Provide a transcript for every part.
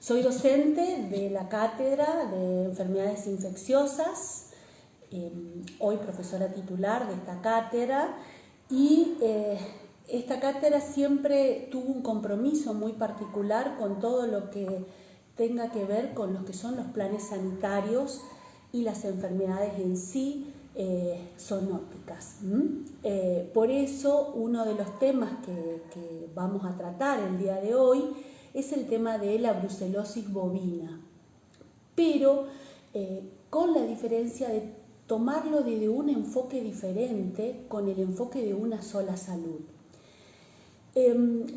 Soy docente de la Cátedra de Enfermedades Infecciosas, hoy profesora titular de esta cátedra, y esta cátedra siempre tuvo un compromiso muy particular con todo lo que tenga que ver con lo que son los planes sanitarios y las enfermedades en sí zoonóticas. Por eso uno de los temas que vamos a tratar el día de hoy es el tema de la brucelosis bovina, pero con la diferencia de tomarlo desde un enfoque diferente, con el enfoque de una sola salud.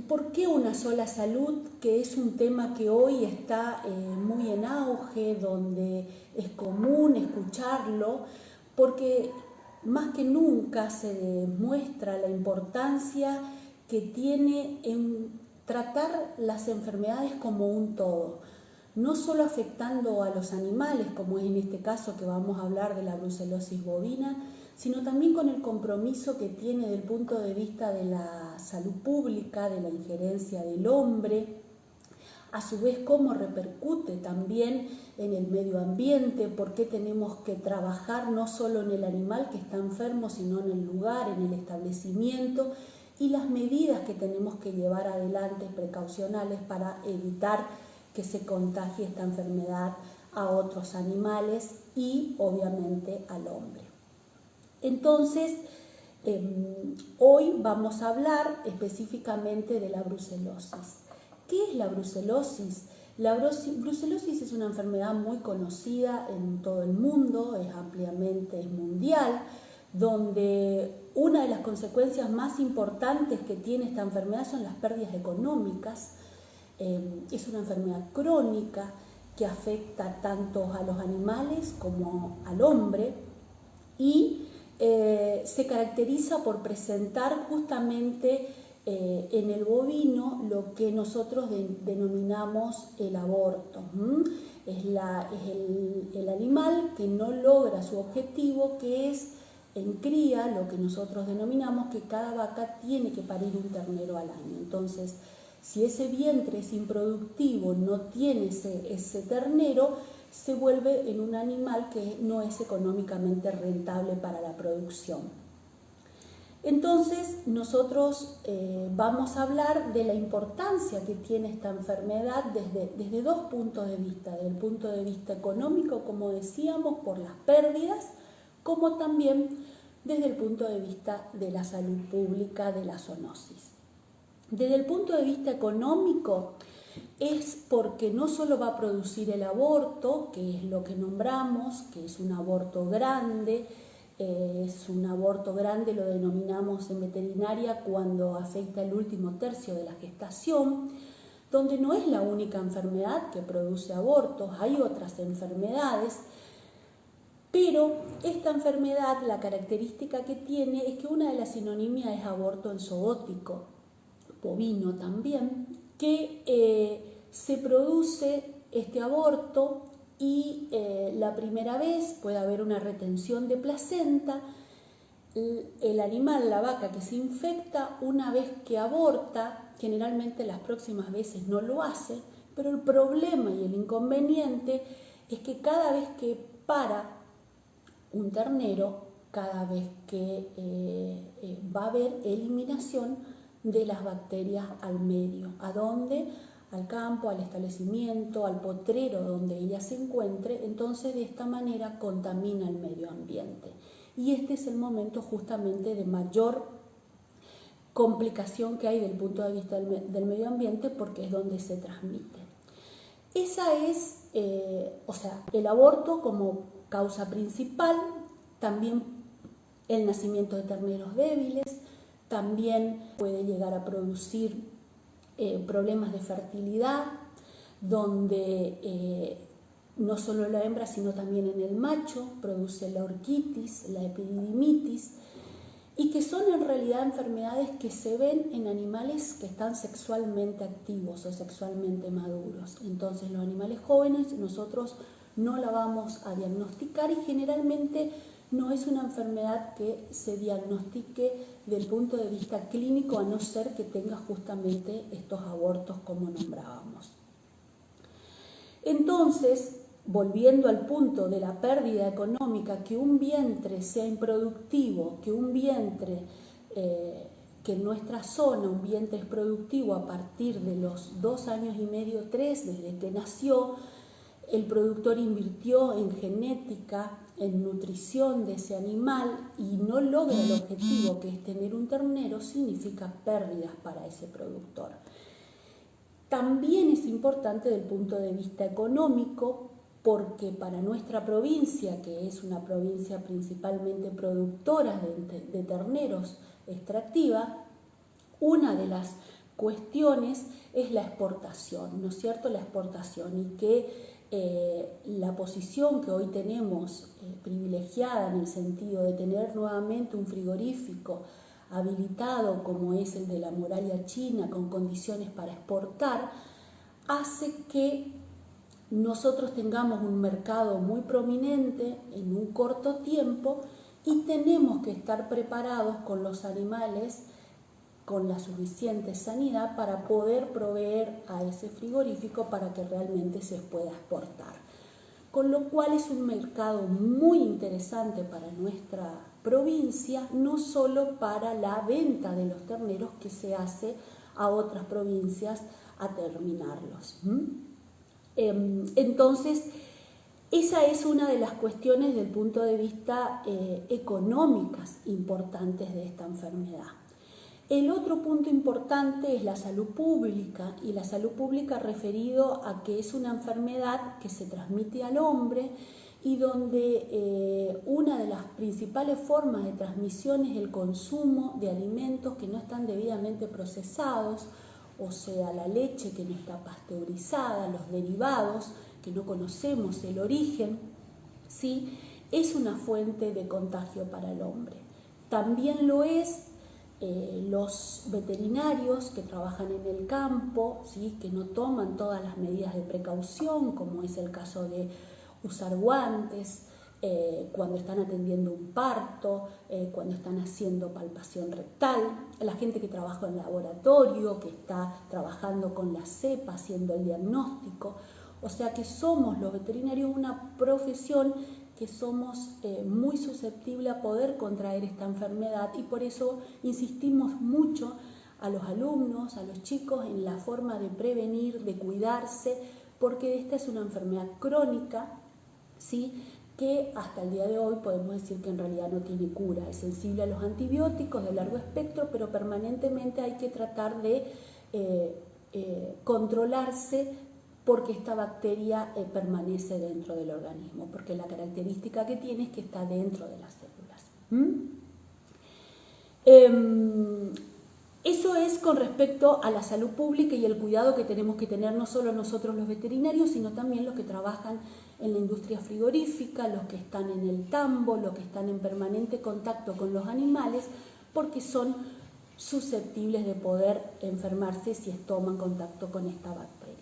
¿Por qué una sola salud? Que es un tema que hoy está muy en auge, donde es común escucharlo, porque más que nunca se demuestra la importancia que tiene en tratar las enfermedades como un todo, no solo afectando a los animales, como es en este caso que vamos a hablar de la brucelosis bovina, sino también con el compromiso que tiene desde el punto de vista de la salud pública, de la injerencia del hombre, a su vez cómo repercute también en el medio ambiente, por qué tenemos que trabajar no solo en el animal que está enfermo, sino en el lugar, en el establecimiento, y las medidas que tenemos que llevar adelante precaucionales para evitar que se contagie esta enfermedad a otros animales y obviamente al hombre. Entonces, hoy vamos a hablar específicamente de la brucelosis. ¿Qué es la brucelosis? La brucelosis es una enfermedad muy conocida en todo el mundo, es mundial, donde una de las consecuencias más importantes que tiene esta enfermedad son las pérdidas económicas. Es una enfermedad crónica que afecta tanto a los animales como al hombre y se caracteriza por presentar justamente en el bovino lo que nosotros denominamos el aborto. Es el animal que no logra su objetivo, que es en cría, lo que nosotros denominamos que cada vaca tiene que parir un ternero al año. Entonces, si ese vientre es improductivo, no tiene ese ternero, se vuelve en un animal que no es económicamente rentable para la producción. Entonces, nosotros vamos a hablar de la importancia que tiene esta enfermedad desde dos puntos de vista. Desde el punto de vista económico, como decíamos, por las pérdidas, como también desde el punto de vista de la salud pública, de la zoonosis. Desde el punto de vista económico, es porque no solo va a producir el aborto, que es lo que nombramos, que es un aborto grande, lo denominamos en veterinaria cuando afecta el último tercio de la gestación, donde no es la única enfermedad que produce abortos, hay otras enfermedades, pero esta enfermedad, la característica que tiene es que una de las sinonimias es aborto en zoótico, bovino también, que se produce este aborto y la primera vez puede haber una retención de placenta. El animal, la vaca que se infecta, una vez que aborta, generalmente las próximas veces no lo hace, pero el problema y el inconveniente es que cada vez que para un ternero, cada vez que va a haber eliminación de las bacterias al medio. ¿A dónde? Al campo, al establecimiento, al potrero donde ella se encuentre. Entonces, de esta manera contamina el medio ambiente. Y este es el momento justamente de mayor complicación que hay del punto de vista del medio ambiente, porque es donde se transmite. Esa es, el aborto como causa principal, también el nacimiento de terneros débiles, también puede llegar a producir problemas de fertilidad, donde no solo la hembra, sino también en el macho, produce la orquitis, la epididimitis, y que son en realidad enfermedades que se ven en animales que están sexualmente activos o sexualmente maduros. Entonces, los animales jóvenes nosotros no la vamos a diagnosticar y generalmente no es una enfermedad que se diagnostique desde el punto de vista clínico, a no ser que tenga justamente estos abortos como nombrábamos. Entonces, volviendo al punto de la pérdida económica, que un vientre sea improductivo, que un vientre, que en nuestra zona un vientre es productivo a partir de los 2 años y medio, 3, desde que nació, el productor invirtió en genética, en nutrición de ese animal y no logra el objetivo, que es tener un ternero, significa pérdidas para ese productor. También es importante desde el punto de vista económico, porque para nuestra provincia, que es una provincia principalmente productora de terneros extractiva, una de las cuestiones es la exportación, ¿no es cierto? La exportación, y que la posición que hoy tenemos privilegiada en el sentido de tener nuevamente un frigorífico habilitado como es el de la muralla china con condiciones para exportar, hace que nosotros tengamos un mercado muy prominente en un corto tiempo y tenemos que estar preparados con los animales con la suficiente sanidad para poder proveer a ese frigorífico para que realmente se pueda exportar. Con lo cual es un mercado muy interesante para nuestra provincia, no solo para la venta de los terneros que se hace a otras provincias a terminarlos. Entonces, esa es una de las cuestiones desde el punto de vista económicas importantes de esta enfermedad. El otro punto importante es la salud pública, y la salud pública referido a que es una enfermedad que se transmite al hombre y donde una de las principales formas de transmisión es el consumo de alimentos que no están debidamente procesados, o sea, la leche que no está pasteurizada, los derivados que no conocemos el origen, ¿sí? Es una fuente de contagio para el hombre. También lo es los veterinarios que trabajan en el campo, ¿sí? Que no toman todas las medidas de precaución, como es el caso de usar guantes cuando están atendiendo un parto, cuando están haciendo palpación rectal, la gente que trabaja en laboratorio, que está trabajando con la cepa haciendo el diagnóstico. O sea que somos los veterinarios una profesión que somos muy susceptibles a poder contraer esta enfermedad, y por eso insistimos mucho a los alumnos, a los chicos, en la forma de prevenir, de cuidarse, porque esta es una enfermedad crónica, ¿sí? Que hasta el día de hoy podemos decir que en realidad no tiene cura. Es sensible a los antibióticos de largo espectro, pero permanentemente hay que tratar de controlarse, porque esta bacteria permanece dentro del organismo, porque la característica que tiene es que está dentro de las células. Eso es con respecto a la salud pública y el cuidado que tenemos que tener no solo nosotros los veterinarios, sino también los que trabajan en la industria frigorífica, los que están en el tambo, los que están en permanente contacto con los animales, porque son susceptibles de poder enfermarse si toman contacto con esta bacteria.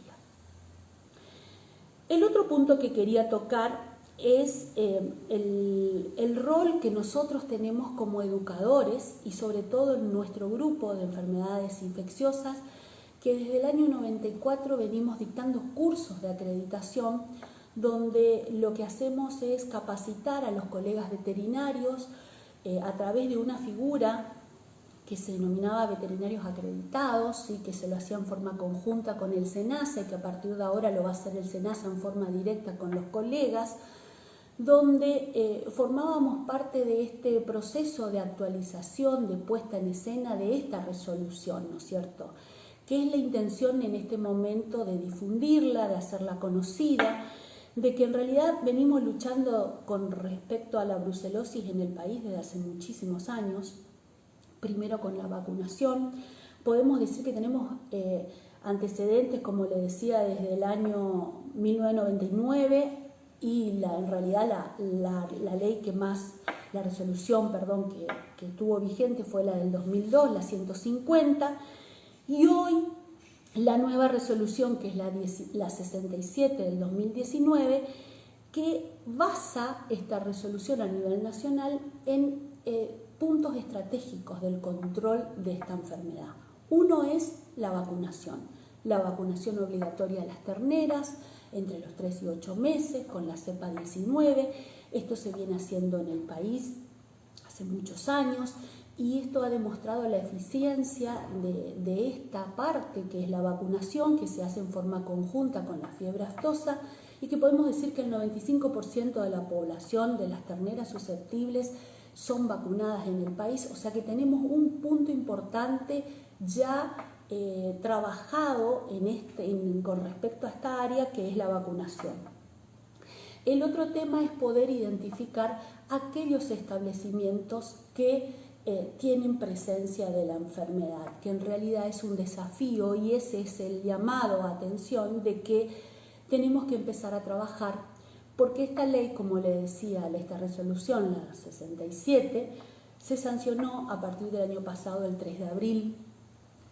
El otro punto que quería tocar es el rol que nosotros tenemos como educadores, y sobre todo en nuestro grupo de enfermedades infecciosas, que desde el año 94 venimos dictando cursos de acreditación, donde lo que hacemos es capacitar a los colegas veterinarios a través de una figura que se denominaba veterinarios acreditados, y que se lo hacía en forma conjunta con el SENASA, y que a partir de ahora lo va a hacer el SENASA en forma directa con los colegas, donde formábamos parte de este proceso de actualización, de puesta en escena de esta resolución, ¿no es cierto? Que es la intención en este momento de difundirla, de hacerla conocida, de que en realidad venimos luchando con respecto a la brucelosis en el país desde hace muchísimos años. Primero con la vacunación, podemos decir que tenemos antecedentes, como le decía, desde el año 1999, y en realidad la ley que más, la resolución, perdón, que estuvo vigente fue la del 2002, la 150, y hoy la nueva resolución, que es la 67 del 2019, que basa esta resolución a nivel nacional en puntos estratégicos del control de esta enfermedad. Uno es la vacunación obligatoria a las terneras, entre los 3 y 8 meses con la cepa 19. Esto se viene haciendo en el país hace muchos años y esto ha demostrado la eficiencia de esta parte que es la vacunación, que se hace en forma conjunta con la fiebre aftosa y que podemos decir que el 95% de la población de las terneras susceptibles son vacunadas en el país, o sea que tenemos un punto importante ya trabajado con respecto a esta área que es la vacunación. El otro tema es poder identificar aquellos establecimientos que tienen presencia de la enfermedad, que en realidad es un desafío y ese es el llamado a atención de que tenemos que empezar a trabajar, porque esta ley, como le decía, esta resolución, la 67, se sancionó a partir del año pasado, el 3 de abril,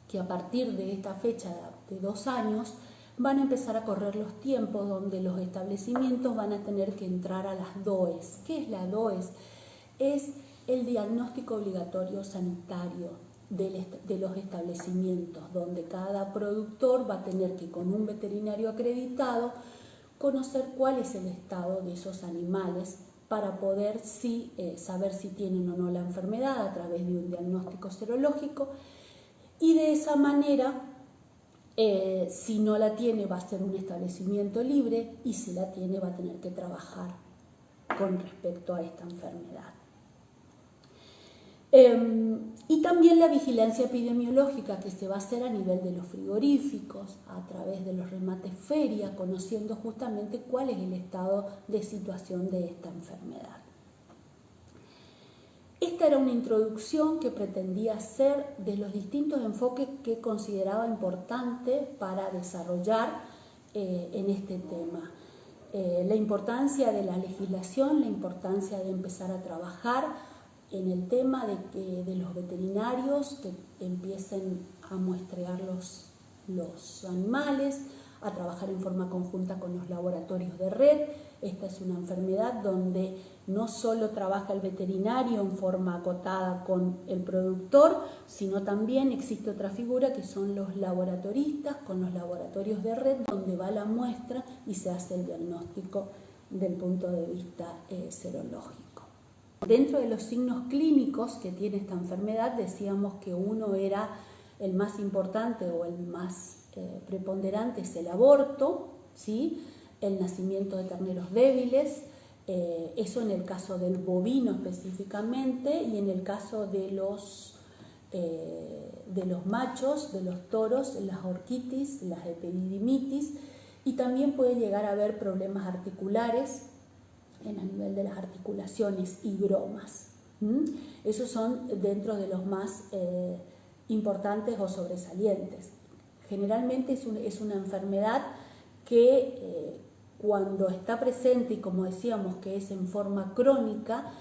que a partir de esta fecha de 2 años van a empezar a correr los tiempos donde los establecimientos van a tener que entrar a las DOES. ¿Qué es la DOES? Es el diagnóstico obligatorio sanitario de los establecimientos, donde cada productor va a tener que, con un veterinario acreditado, conocer cuál es el estado de esos animales para poder saber si tienen o no la enfermedad a través de un diagnóstico serológico. Y de esa manera, si no la tiene, va a ser un establecimiento libre y si la tiene, va a tener que trabajar con respecto a esta enfermedad. Y también la vigilancia epidemiológica que se va a hacer a nivel de los frigoríficos, a través de los remates feria, conociendo justamente cuál es el estado de situación de esta enfermedad. Esta era una introducción que pretendía hacer de los distintos enfoques que consideraba importante para desarrollar en este tema. La importancia de la legislación, la importancia de empezar a trabajar en el tema de los veterinarios que empiecen a muestrear los animales, a trabajar en forma conjunta con los laboratorios de red. Esta es una enfermedad donde no solo trabaja el veterinario en forma acotada con el productor, sino también existe otra figura que son los laboratoristas con los laboratorios de red, donde va la muestra y se hace el diagnóstico del punto de vista serológico. Dentro de los signos clínicos que tiene esta enfermedad, decíamos que uno era el más importante o el más preponderante, es el aborto, ¿sí? El nacimiento de terneros débiles, eso en el caso del bovino específicamente, y en el caso de los machos, de los toros, las orquitis, las epididimitis, y también puede llegar a haber problemas articulares a nivel de las articulaciones y gromas. Esos son dentro de los más importantes o sobresalientes. Generalmente es una enfermedad que cuando está presente, y como decíamos que es en forma crónica,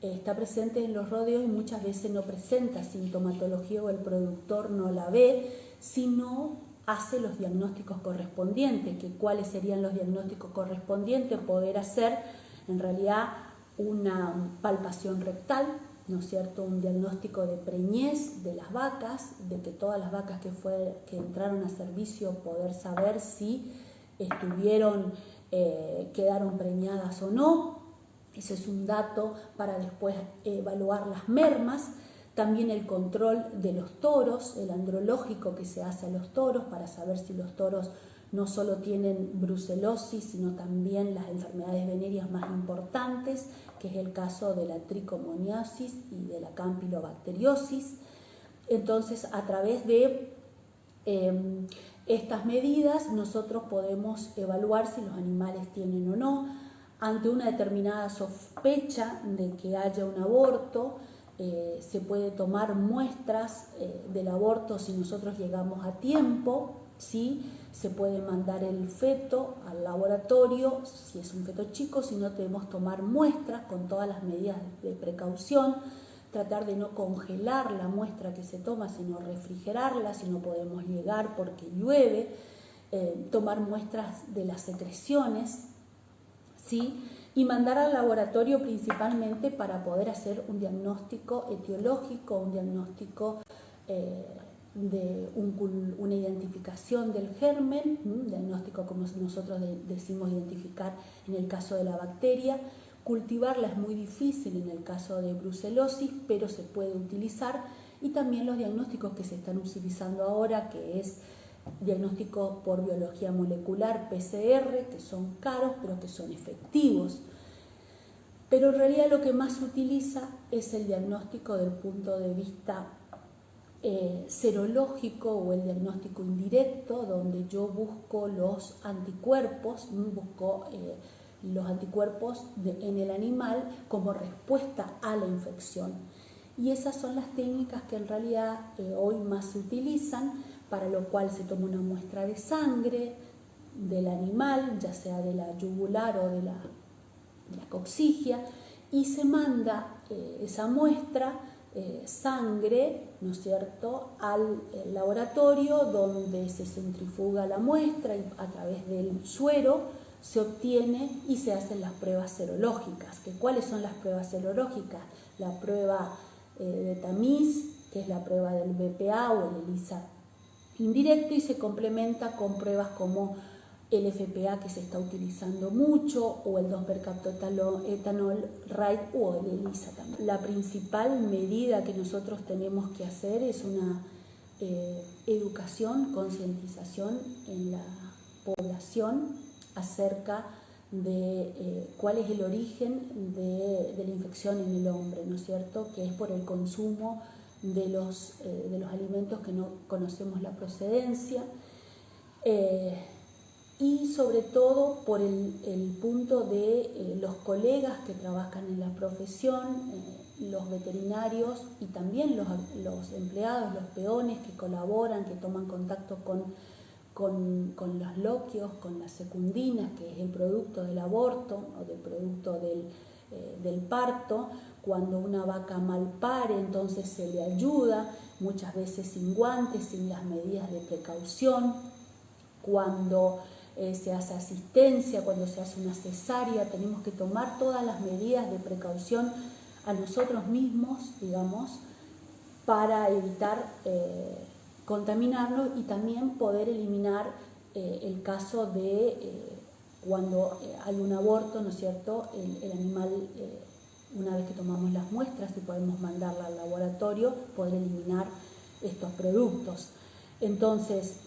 está presente en los rodeos y muchas veces no presenta sintomatología o el productor no la ve, sino hace los diagnósticos correspondientes. Que ¿cuáles serían los diagnósticos correspondientes? Poder hacer en realidad una palpación rectal, ¿no es cierto? Un diagnóstico de preñez de las vacas, de que todas las vacas que entraron a servicio, poder saber si quedaron preñadas o no. Ese es un dato para después evaluar las mermas. También el control de los toros, el andrológico que se hace a los toros para saber si los toros no solo tienen brucelosis, sino también las enfermedades venéreas más importantes, que es el caso de la tricomoniosis y de la campylobacteriosis. Entonces, a través de estas medidas, nosotros podemos evaluar si los animales tienen o no. Ante una determinada sospecha de que haya un aborto, se puede tomar muestras del aborto si nosotros llegamos a tiempo, ¿sí? Se puede mandar el feto al laboratorio, si es un feto chico, si no debemos tomar muestras con todas las medidas de precaución, tratar de no congelar la muestra que se toma, sino refrigerarla, si no podemos llegar porque llueve, tomar muestras de las secreciones, ¿sí? Y mandar al laboratorio principalmente para poder hacer un diagnóstico etiológico, un diagnóstico una identificación del germen, diagnóstico como nosotros decimos identificar en el caso de la bacteria. Cultivarla es muy difícil en el caso de brucelosis, pero se puede utilizar. Y también los diagnósticos que se están utilizando ahora, que es diagnóstico por biología molecular, PCR, que son caros pero que son efectivos. Pero en realidad lo que más se utiliza es el diagnóstico del punto de vista serológico o el diagnóstico indirecto, donde yo busco los anticuerpos, en el animal como respuesta a la infección. Y esas son las técnicas que en realidad hoy más se utilizan, para lo cual se toma una muestra de sangre del animal, ya sea de la yugular o de la coxigia, y se manda esa muestra, sangre, ¿no es cierto?, al laboratorio, donde se centrifuga la muestra y a través del suero se obtiene y se hacen las pruebas serológicas. ¿Cuáles son las pruebas serológicas? La prueba de tamiz, que es la prueba del BPA o el ELISA indirecto, y se complementa con pruebas como el FPA, que se está utilizando mucho, o el 2-percaptoetanol RAID o el ELISA también. La principal medida que nosotros tenemos que hacer es una educación, concientización en la población acerca de cuál es el origen de la infección en el hombre, ¿no es cierto?, que es por el consumo de los alimentos que no conocemos la procedencia, y sobre todo por el punto de los colegas que trabajan en la profesión, los veterinarios y también los empleados, los peones que colaboran, que toman contacto con los loquios, con las secundinas, que es el producto del aborto o del producto del parto. Cuando una vaca mal pare, entonces se le ayuda, muchas veces sin guantes, sin las medidas de precaución. Cuando se hace asistencia, cuando se hace una cesárea, tenemos que tomar todas las medidas de precaución a nosotros mismos, digamos, para evitar contaminarnos y también poder eliminar el caso de cuando hay un aborto, ¿no es cierto?, el animal, una vez que tomamos las muestras y podemos mandarla al laboratorio, poder eliminar estos productos. Entonces,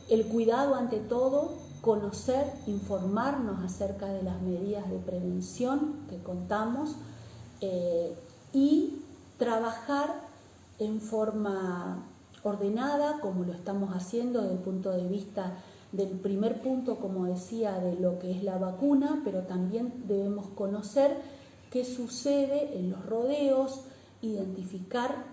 el cuidado ante todo, conocer, informarnos acerca de las medidas de prevención que contamos, y trabajar en forma ordenada, como lo estamos haciendo desde el punto de vista del primer punto, como decía, de lo que es la vacuna, pero también debemos conocer qué sucede en los rodeos, identificar,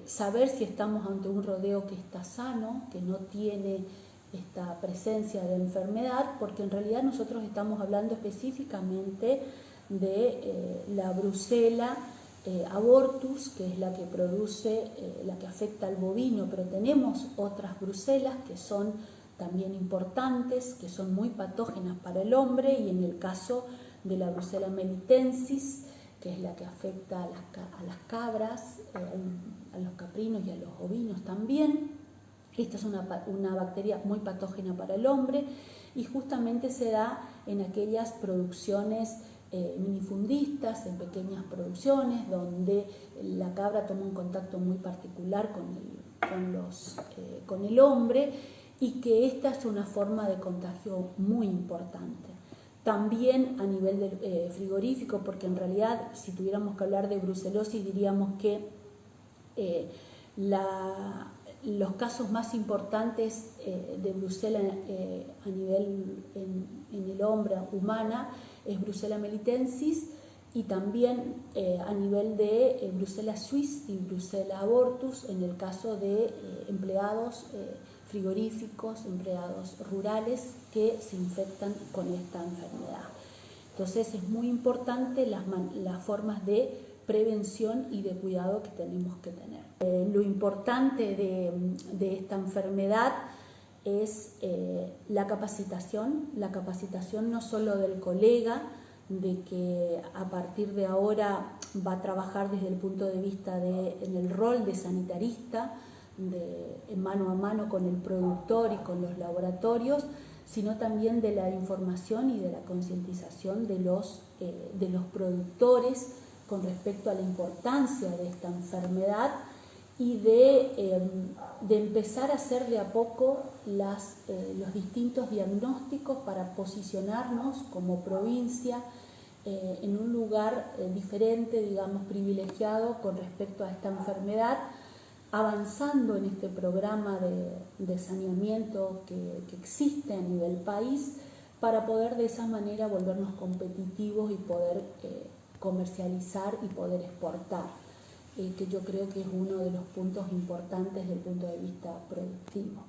saber si estamos ante un rodeo que está sano, que no tiene esta presencia de enfermedad, porque en realidad nosotros estamos hablando específicamente de la brucela abortus, que es la que produce, la que afecta al bovino, pero tenemos otras brucelas que son también importantes, que son muy patógenas para el hombre, y en el caso de la brucela melitensis, que es la que afecta a las cabras, a los caprinos y a los ovinos también. Esta es una bacteria muy patógena para el hombre y justamente se da en aquellas producciones minifundistas, en pequeñas producciones, donde la cabra toma un contacto muy particular con el hombre, y que esta es una forma de contagio muy importante. También a nivel frigorífico, porque en realidad si tuviéramos que hablar de brucelosis diríamos que los casos más importantes de brucela a nivel en el hombre humana es brucela melitensis, y también a nivel de brucela suis y brucela abortus en el caso de empleados frigoríficos, empleados rurales que se infectan con esta enfermedad. Entonces es muy importante las formas de prevención y de cuidado que tenemos que tener. Lo importante de esta enfermedad es la capacitación no solo del colega, de que a partir de ahora va a trabajar desde el punto de vista en el rol de sanitarista, mano a mano con el productor y con los laboratorios, sino también de la información y de la concientización de los productores con respecto a la importancia de esta enfermedad y de empezar a hacer de a poco los distintos diagnósticos para posicionarnos como provincia en un lugar diferente, digamos, privilegiado con respecto a esta enfermedad, avanzando en este programa de saneamiento que existe a nivel país, para poder de esa manera volvernos competitivos y poder comercializar y poder exportar, que yo creo que es uno de los puntos importantes desde el punto de vista productivo.